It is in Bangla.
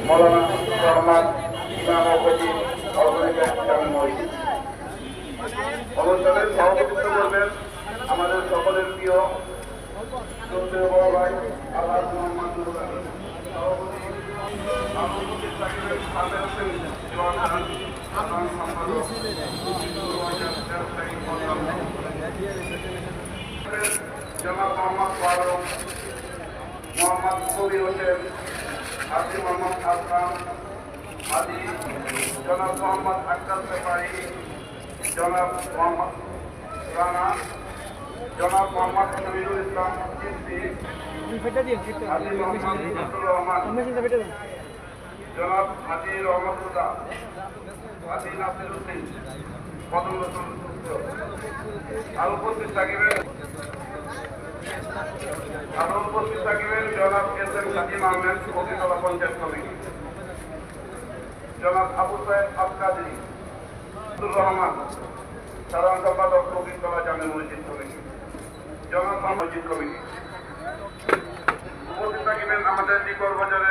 মৌলানা রহমান ইমাম ও খতিব অনুষ্ঠানের সভাপতিত্ব করবেন আমাদের সকলের প্রিয় শ্রদ্ধেয় বড় ভাই আল্লাহ মোহাম্মদ নুরুল আমিন। সভাপতি আব্দুল লতিফ সাকিবের সাথে আছেন সাধারণ সম্পাদক জনাব মোহাম্মদ ফারুক, মোহাম্মদ কবির হোসেন, হাজি মোহাম্মদ আসলাম, হাজি জনাব মোহাম্মদ আক্তার সেফারি, জনাব মোহাম্মদ রানা, জনাব মোহাম্মদ শহীদুল ইসলাম চিস্তি, হাজি মোহাম্মদ মুস্তাফিজুর রহমান, জনাব হাজি রহমতুল্লাহ, হাজি নাসির উদ্দিন, পদম রসুল আর উপস্থিত থাকবেন জনাব S M Sakib Ahmed, Kabitala panchayat committee, জনাব আবু সাহেব আবকাদি, আব্দুর রহমান, সাধারণ সম্পাদক কবিতলা জামে মসজিদ কমিটি, জনাব মসজিদ কমিটি। উপস্থিত থাকবেন আমাদের নিকট বাজারের